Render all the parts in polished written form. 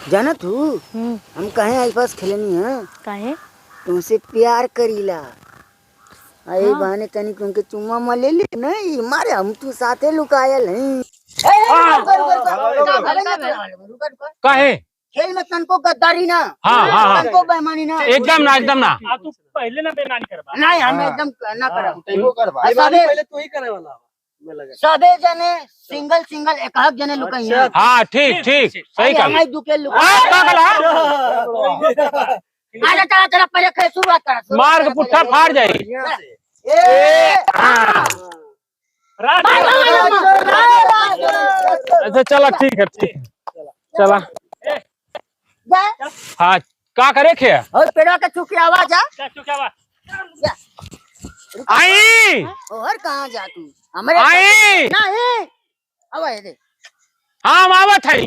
जाना तू हम कहे आई पास खेलनी है काहे तुमसे प्यार करीला आई बहाने तनी तुमके चुम्मा मले ले नहीं मारे हम तू साथे लुकायल हैं काहे खेल में तनको गद्दारी ना तनको बेईमानी ना एकदम ना तू पहले ना बेईमानी करबा नहीं हम एकदम ना करब तैयो करबा पहले तू ही करे वाला सबे जने सिंगल एक जने लुकाई है हाँ ठीक सही कहा हमें दुके लुकाई आजा चला पहले खेल शुरुआत कर मार के पुट्ठा फाड़ जाए अच्छा चला ठीक है चला हाँ का करे खे और पेड़वा के चुकी आवाज आ आई और कहां जा तू हमारे आई नहीं आवाज दे हाँ हम आवत है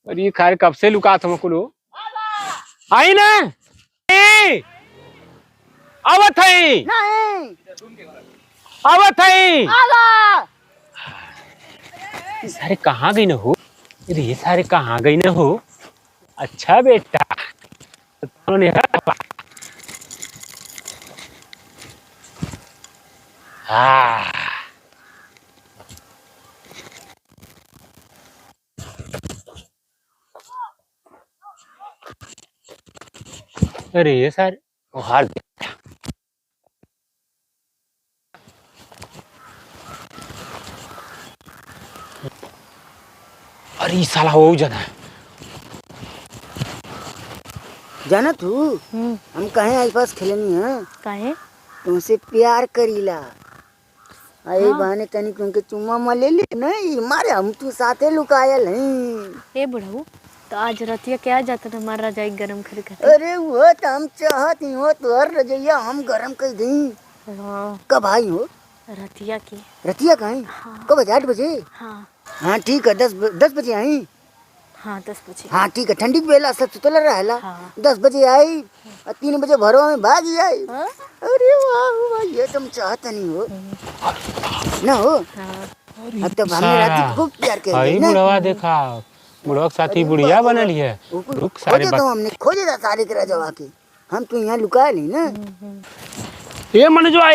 अरे खैर कब से लुका था मकुलो आई ना आवत है नहीं आवत है आवा सारे कहाँ गई न हो अरे ये सारे कहाँ गई न हो अच्छा बेटा हाँ अरे ये सारे हार अरे साला हो जाना तू हम कहे आई पास खेलनी है काहे तुमसे प्यार करीला आई बहाने तनी तुमके चुम्मा मले ले नहीं मारे हम तू साथे लुकायल हैं ए बुढ़ऊ तो आज रतिया क्या जाता था हमारा रजाई गरम कर अरे वो तो हम चाहत ही हो तो हर रजैया हम गरम कर दी कब आई हो रतिया की रतिया कहीं कब 8 बजे हाँ ठीक है 10 बजे आई हाँ 10 बजे हाँ ठीक है ठंडी बेला सब सुतला रहला हाँ। 10 बजे आई और 3 बजे भरवा में भागी आई अरे वाह ये तुम चाहता नहीं हो ना हो अब तो हमने रात खूब प्यार किया भाई बुढ़वा देखा बुढ़वा के साथी बुढ़िया बनल है रुक सारे तो हमने खोजे था सारे के राजवा के हम तो यहाँ लुका ली ना ये मनजवा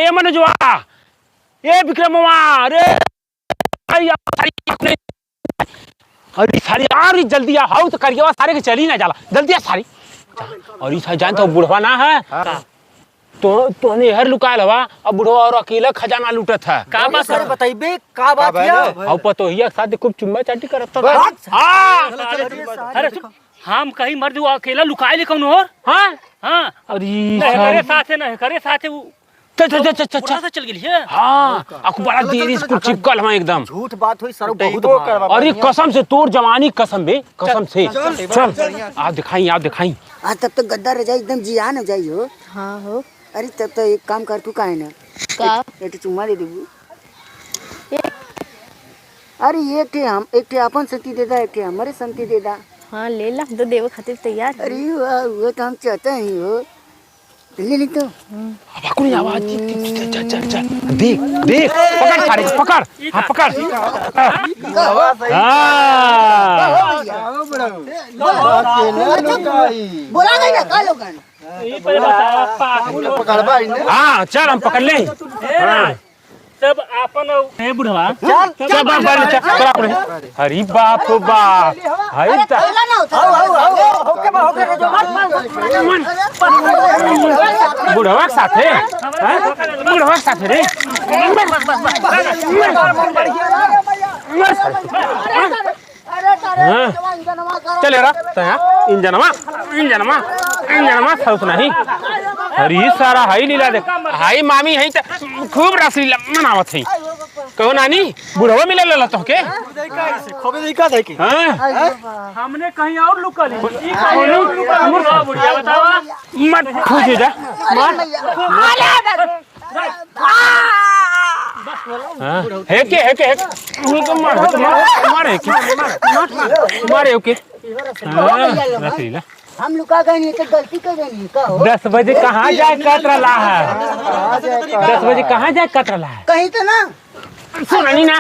ये विक्रमवा अरे अरे सारी यार जल्दी आ हाउ तो करिए सारे के चली ना जाला जल्दी आ सारी और इस जान तो बुढ़वा ना है तो ने हर लुकायल हवा अब बुढ़वा और अकेला खजाना लूटत है का बात सर बताइबे का बात है अब पतोहिया के साथ खूब चुम्मा चाटी करत था हां अरे हम कहीं मर दू अकेला लुकाए ले कौन और हां अरे करे साथे वो चल गेली है हाँ आपको बड़ा देरी से चिपकल हम एकदम झूठ बात हुई सर बहुत अरे कसम से तोर जवानी कसम से चल आप दिखाई आज तब तक गद्दा रजाई एकदम जियान हो जाई हो हाँ हो अरे तब तो एक काम कर तू काहे ना एक चुम्मा दे देबू अरे एक थे अपन संति दे दा एक थे हमारे संति दे दा हाँ ले ला तो देव खातिर तैयार अरे वाह वो तो हम चाहते ही हो ले ली तो अब आवाज चल देख पकड़ सारे पकड़ हाँ पकड़ बोला गई ना का लोगन हाँ चल हम पकड़ ले सब अपन है बुढ़वा चल हरी बाप हाय बुढ़वा के साथे रे चले इंजनवा सौत नहीं अरे सारा हाई लीला देख हाई मामी है खूब रस लीला मनावत है कहो नानी बुढ़वा मिले ला तो के खोबे देखा था कि हमने कहीं और लुका ली बुढ़िया बतावा मत खोजे जा है के मारे ओके रस लीला हम लुका गए नहीं तो गलती कर गई का हो 10 बजे कहाँ जाए कत रहा है 10 बजे कहाँ जाए कत रहा है कहीं तो ना सुनानी ना